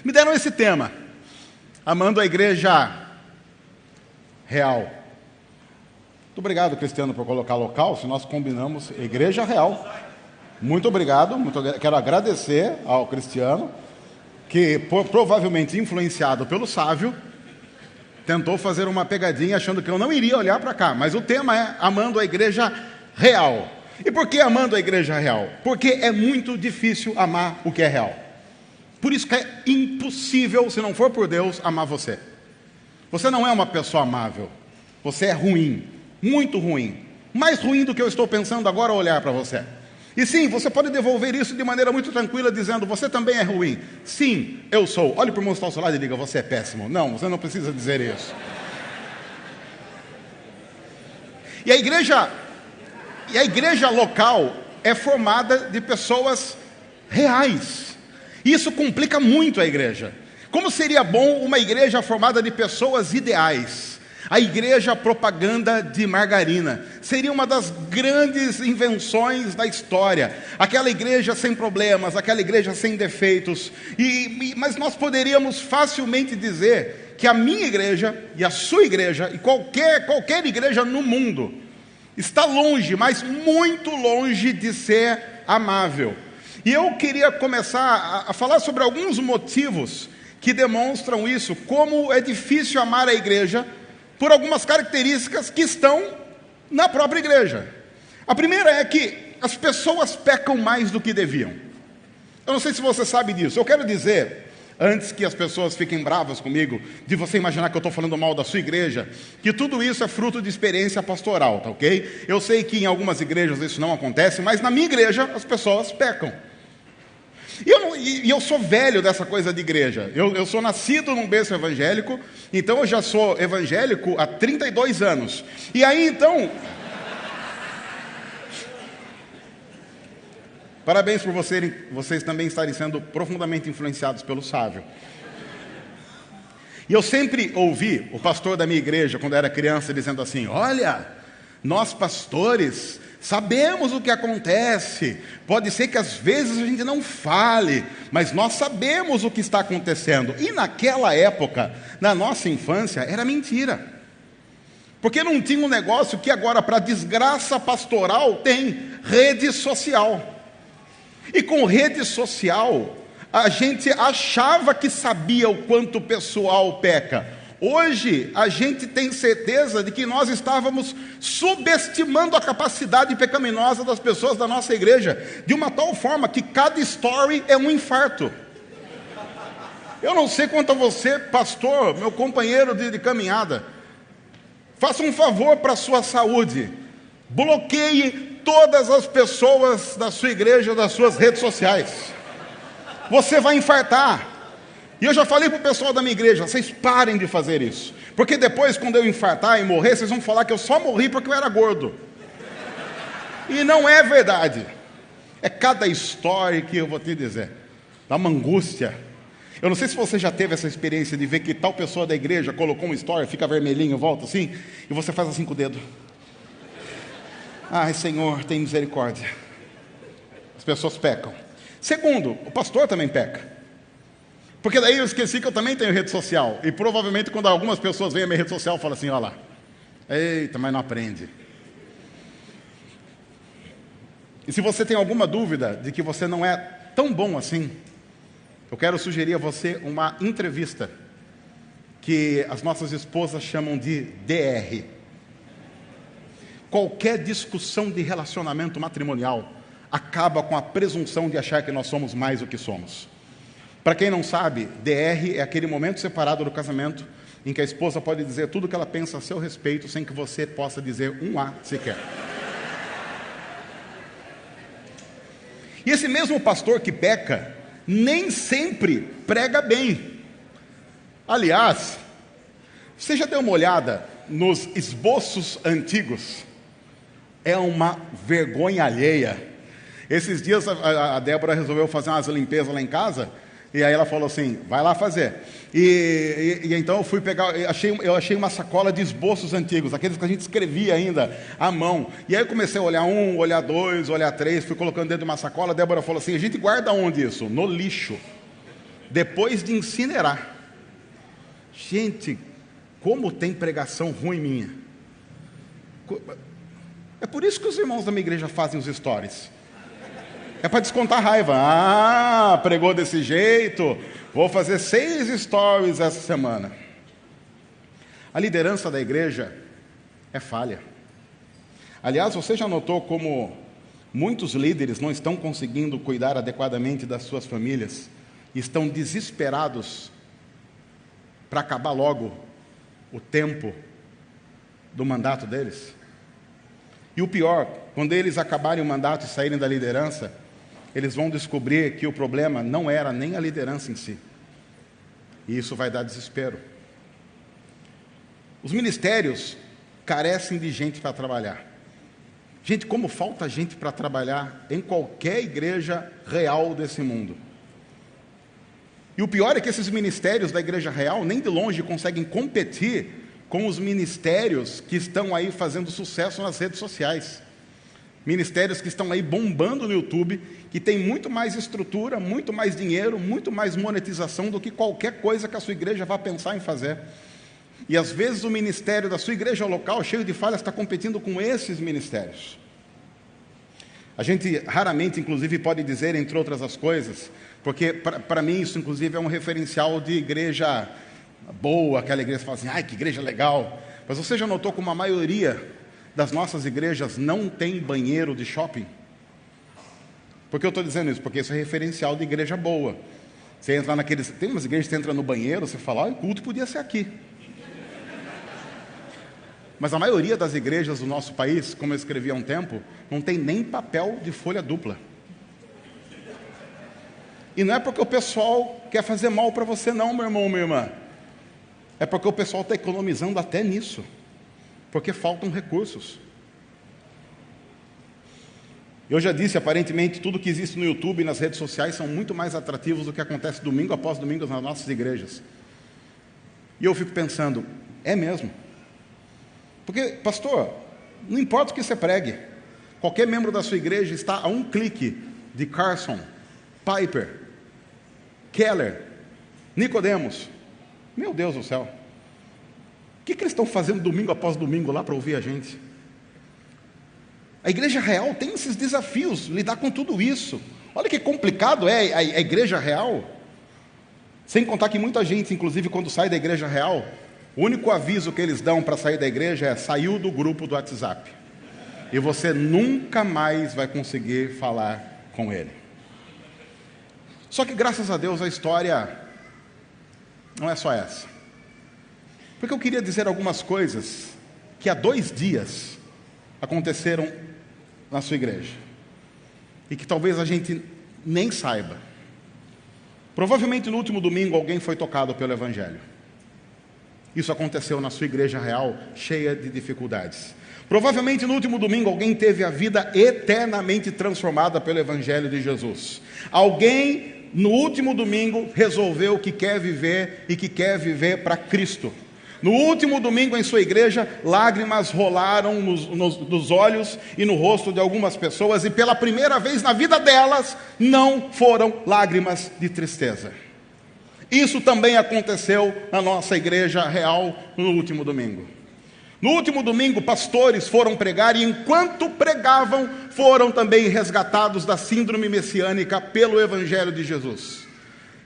Me deram esse tema, amando a igreja real. Muito obrigado, Cristiano, por colocar local, se nós combinamos igreja real. Muito obrigado, quero agradecer ao Cristiano, que provavelmente influenciado pelo Sávio, tentou fazer uma pegadinha achando que eu não iria olhar para cá, mas o tema é amando a igreja real. E por que amando a igreja real? Porque é muito difícil amar o que é real. Por isso que é impossível, se não for por Deus, amar você. Você não é uma pessoa amável, você é ruim, muito ruim, mais ruim do que eu estou pensando agora ao olhar para você. E sim, você pode devolver isso de maneira muito tranquila, dizendo, você também é ruim. Sim, eu sou. Olhe para o irmão que está ao seu lado e diga, você é péssimo. Não, você não precisa dizer isso. E a igreja local é formada de pessoas reais. Isso complica muito a igreja. Como seria bom uma igreja formada de pessoas ideais? A igreja propaganda de margarina seria uma das grandes invenções da história. Aquela igreja sem problemas, aquela igreja sem defeitos. Mas nós poderíamos facilmente dizer que a minha igreja e a sua igreja e qualquer igreja no mundo está longe, mas muito longe de ser amável. E eu queria começar a falar sobre alguns motivos que demonstram isso, como é difícil amar a igreja por algumas características que estão na própria igreja. A primeira é que as pessoas pecam mais do que deviam. Eu não sei se você sabe disso. Eu quero dizer, antes que as pessoas fiquem bravas comigo, de você imaginar que eu estou falando mal da sua igreja, que tudo isso é fruto de experiência pastoral, tá ok? Eu sei que em algumas igrejas isso não acontece, mas na minha igreja as pessoas pecam. E eu sou velho dessa coisa de igreja. Eu sou nascido num berço evangélico, então eu já sou evangélico há 32 anos. E aí então... Parabéns por vocês também estarem sendo profundamente influenciados pelo Sávio. E eu sempre ouvi o pastor da minha igreja, quando eu era criança, dizendo assim, olha, nós pastores sabemos o que acontece, pode ser que às vezes a gente não fale, mas nós sabemos o que está acontecendo. E naquela época, na nossa infância, era mentira. Porque não tinha um negócio que agora, para desgraça pastoral, tem rede social. E com rede social, a gente achava que sabia o quanto o pessoal peca. Hoje, a gente tem certeza de que nós estávamos subestimando a capacidade pecaminosa das pessoas da nossa igreja, de uma tal forma que cada story é um infarto. Eu não sei quanto a você, pastor, meu companheiro de caminhada, faça um favor para a sua saúde, bloqueie todas as pessoas da sua igreja, das suas redes sociais. Você vai infartar. E eu já falei para o pessoal da minha igreja, vocês parem de fazer isso. Porque depois, quando eu infartar e morrer, vocês vão falar que eu só morri porque eu era gordo. E não é verdade. É cada história que eu vou te dizer. Dá uma angústia. Eu não sei se você já teve essa experiência de ver que tal pessoa da igreja colocou uma história, fica vermelhinho, volta assim, e você faz assim com o dedo. Ai, Senhor, tem misericórdia. As pessoas pecam. Segundo, o pastor também peca. Porque daí eu esqueci que eu também tenho rede social. E provavelmente quando algumas pessoas veem a minha rede social, falam assim, olha lá. Eita, mas não aprende. E se você tem alguma dúvida de que você não é tão bom assim, eu quero sugerir a você uma entrevista que as nossas esposas chamam de DR. Qualquer discussão de relacionamento matrimonial acaba com a presunção de achar que nós somos mais do que somos. Para quem não sabe, DR é aquele momento separado do casamento em que a esposa pode dizer tudo o que ela pensa a seu respeito sem que você possa dizer um A sequer. E esse mesmo pastor que peca nem sempre prega bem. Aliás, você já deu uma olhada nos esboços antigos? É uma vergonha alheia. Esses dias a Débora resolveu fazer umas limpezas lá em casa. E aí ela falou assim, vai lá fazer. E então eu fui pegar, eu achei uma sacola de esboços antigos, aqueles que a gente escrevia ainda à mão. E aí eu comecei a olhar um, olhar dois, olhar três, fui colocando dentro de uma sacola. A Débora falou assim, a gente guarda onde isso? No lixo. depois de incinerar. Gente, como tem pregação ruim minha. É por isso que os irmãos da minha igreja fazem os stories. É para descontar a raiva. Ah, pregou desse jeito, vou fazer 6 stories essa semana. A liderança da igreja é falha. Aliás, você já notou como muitos líderes não estão conseguindo cuidar adequadamente das suas famílias? Estão desesperados para acabar logo o tempo do mandato deles? E o pior, quando eles acabarem o mandato e saírem da liderança, eles vão descobrir que o problema não era nem a liderança em si. E isso vai dar desespero. Os ministérios carecem de gente para trabalhar. Gente, como falta gente para trabalhar em qualquer igreja real desse mundo. E o pior é que esses ministérios da igreja real nem de longe conseguem competir com os ministérios que estão aí fazendo sucesso nas redes sociais. Ministérios que estão aí bombando no YouTube, que tem muito mais estrutura, muito mais dinheiro, muito mais monetização do que qualquer coisa que a sua igreja vá pensar em fazer. E às vezes o ministério da sua igreja local, cheio de falhas, está competindo com esses ministérios. A gente raramente, inclusive, pode dizer, entre outras as coisas, porque para mim isso, inclusive, é um referencial de igreja boa, aquela igreja que fala assim, ai, que igreja legal. Mas você já notou como a maioria das nossas igrejas não tem banheiro de shopping? Por que eu estou dizendo isso? Porque isso é referencial de igreja boa. Você entra naqueles... Tem umas igrejas que você entra no banheiro, você fala, o culto podia ser aqui. Mas a maioria das igrejas do nosso país, como eu escrevi há um tempo, não tem nem papel de folha dupla. E não é porque o pessoal quer fazer mal para você não, meu irmão, minha irmã. É porque o pessoal está economizando até nisso. Porque faltam recursos. Eu já disse, aparentemente, tudo que existe no YouTube e nas redes sociais são muito mais atrativos do que acontece domingo após domingo nas nossas igrejas. E eu fico pensando, é mesmo? Porque, pastor, não importa o que você pregue, qualquer membro da sua igreja está a um clique de Carson, Piper, Keller, Nicodemos. Meu Deus do céu. O que eles estão fazendo domingo após domingo lá para ouvir a gente? A igreja real tem esses desafios, lidar com tudo isso. Olha que complicado é a igreja real. Sem contar que muita gente, inclusive quando sai da igreja real, o único aviso que eles dão para sair da igreja é: saiu do grupo do WhatsApp. E você nunca mais vai conseguir falar com ele. Só que graças a Deus a história não é só essa. Porque eu queria dizer algumas coisas que há 2 dias aconteceram na sua igreja. E que talvez a gente nem saiba. Provavelmente no último domingo alguém foi tocado pelo Evangelho. Isso aconteceu na sua igreja real, cheia de dificuldades. Provavelmente no último domingo alguém teve a vida eternamente transformada pelo Evangelho de Jesus. Alguém no último domingo resolveu que quer viver e que quer viver para Cristo. No último domingo em sua igreja, lágrimas rolaram nos olhos e no rosto de algumas pessoas, e pela primeira vez na vida delas, não foram lágrimas de tristeza. Isso também aconteceu na nossa igreja real no último domingo. No último domingo, pastores foram pregar, e enquanto pregavam, foram também resgatados da síndrome messiânica pelo Evangelho de Jesus.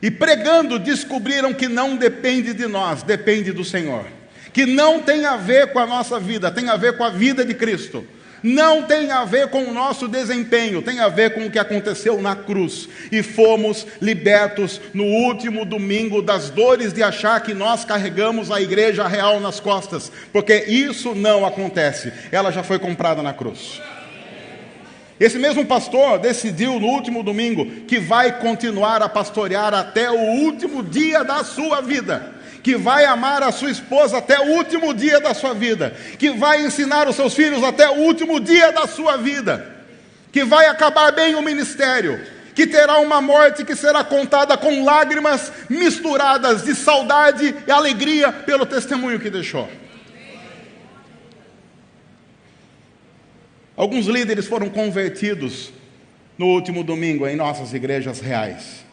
E pregando, descobriram que não depende de nós, depende do Senhor. Que não tem a ver com a nossa vida, tem a ver com a vida de Cristo. Não tem a ver com o nosso desempenho, tem a ver com o que aconteceu na cruz. E fomos libertos no último domingo das dores de achar que nós carregamos a igreja real nas costas. Porque isso não acontece, ela já foi comprada na cruz. Esse mesmo pastor decidiu no último domingo que vai continuar a pastorear até o último dia da sua vida, que vai amar a sua esposa até o último dia da sua vida, que vai ensinar os seus filhos até o último dia da sua vida, que vai acabar bem o ministério, que terá uma morte que será contada com lágrimas misturadas de saudade e alegria pelo testemunho que deixou. Alguns líderes foram convertidos no último domingo em nossas igrejas reais.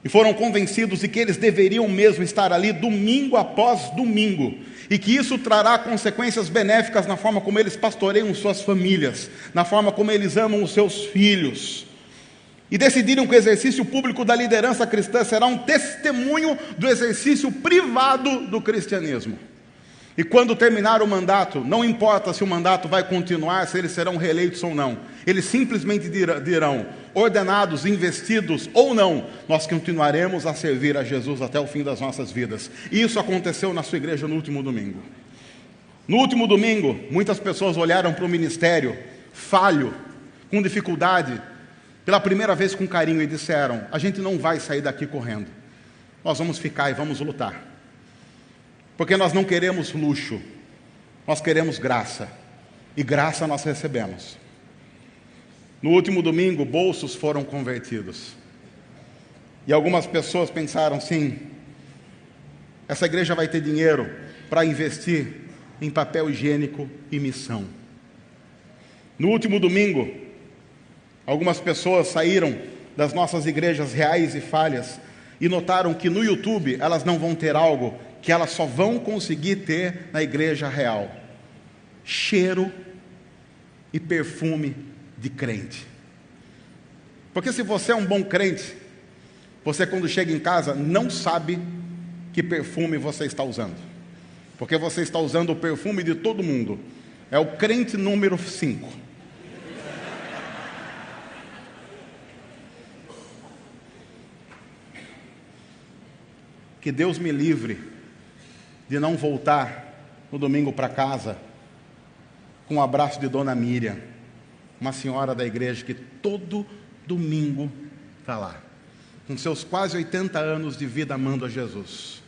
e foram convencidos de que eles deveriam mesmo estar ali domingo após domingo, e que isso trará consequências benéficas na forma como eles pastoreiam suas famílias, na forma como eles amam os seus filhos. E decidiram que o exercício público da liderança cristã será um testemunho do exercício privado do cristianismo. E quando terminar o mandato, não importa se o mandato vai continuar, se eles serão reeleitos ou não, eles simplesmente dirão, ordenados, investidos ou não, nós continuaremos a servir a Jesus até o fim das nossas vidas. E isso aconteceu na sua igreja no último domingo. No último domingo, muitas pessoas olharam para o ministério, falho, com dificuldade, pela primeira vez com carinho, e disseram, a gente não vai sair daqui correndo, nós vamos ficar e vamos lutar. Porque nós não queremos luxo, nós queremos graça, e graça nós recebemos. No último domingo, bolsos foram convertidos, e algumas pessoas pensaram, sim, essa igreja vai ter dinheiro para investir em papel higiênico e missão. No último domingo, algumas pessoas saíram das nossas igrejas reais e falhas, e notaram que no YouTube elas não vão ter algo que elas só vão conseguir ter na igreja real: cheiro e perfume de crente. Porque se você é um bom crente, você quando chega em casa não sabe que perfume você está usando, porque você está usando o perfume de todo mundo. É o crente número 5. Que Deus me livre de não voltar no domingo para casa com um abraço de Dona Miriam, uma senhora da igreja que todo domingo está lá, com seus quase 80 anos de vida amando a Jesus.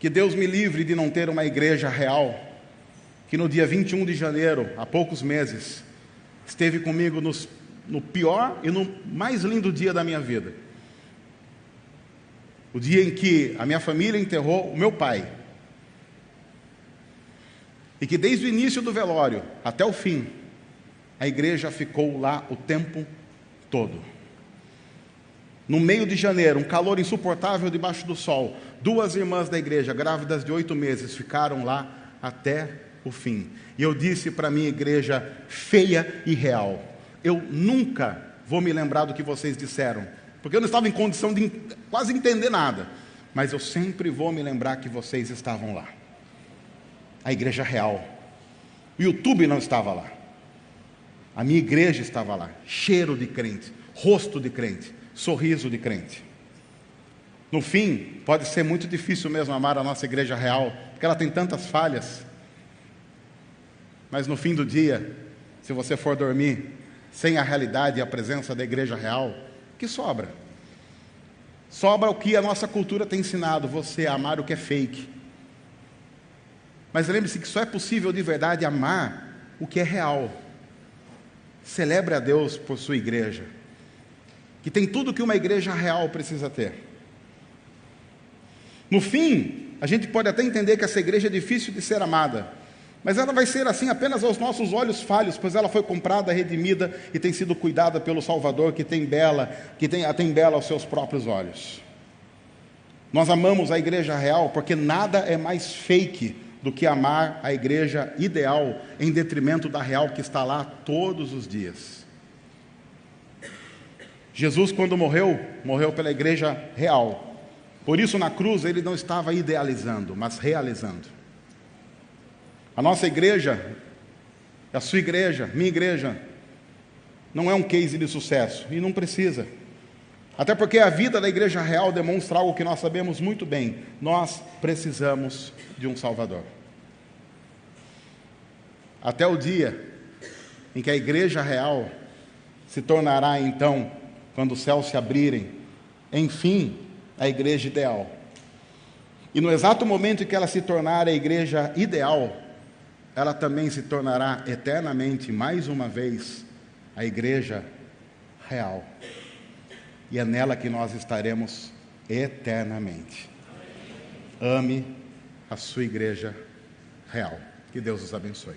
Que Deus me livre de não ter uma igreja real, que no dia 21 de janeiro, há poucos meses, esteve comigo no pior e no mais lindo dia da minha vida. O dia em que a minha família enterrou o meu pai. E que desde o início do velório até o fim, a igreja ficou lá o tempo todo. No meio de janeiro, um calor insuportável debaixo do sol, 2 irmãs da igreja, grávidas de 8 meses, ficaram lá até o fim. E eu disse para a minha igreja feia e real, eu nunca vou me lembrar do que vocês disseram, porque eu não estava em condição de quase entender nada, mas eu sempre vou me lembrar que vocês estavam lá. A igreja real. O YouTube não estava lá. A minha igreja estava lá. Cheiro de crente, rosto de crente, sorriso de crente. No fim, pode ser muito difícil mesmo amar a nossa igreja real, porque ela tem tantas falhas. Mas no fim do dia, se você for dormir sem a realidade e a presença da igreja real, o que sobra? Sobra o que a nossa cultura tem ensinado, você a amar o que é fake. Mas lembre-se que só é possível de verdade amar o que é real. Celebre a Deus por sua igreja, que tem tudo que uma igreja real precisa ter. No fim, a gente pode até entender que essa igreja é difícil de ser amada, mas ela vai ser assim apenas aos nossos olhos falhos, pois ela foi comprada, redimida e tem sido cuidada pelo Salvador, que tem a tem bela aos seus próprios olhos. Nós amamos a igreja real porque nada é mais fake do que amar a igreja ideal em detrimento da real que está lá todos os dias. Jesus, quando morreu pela igreja real. Por isso, na cruz, ele não estava idealizando, mas realizando. A nossa igreja, a sua igreja, minha igreja, não é um case de sucesso, e não precisa. Até porque a vida da igreja real demonstra algo que nós sabemos muito bem. Nós precisamos de um Salvador. Até o dia em que a igreja real se tornará, então, quando os céus se abrirem, enfim, a igreja ideal. E no exato momento em que ela se tornar a igreja ideal, ela também se tornará eternamente, mais uma vez, a igreja real. E é nela que nós estaremos eternamente. Ame a sua igreja real. Que Deus os abençoe.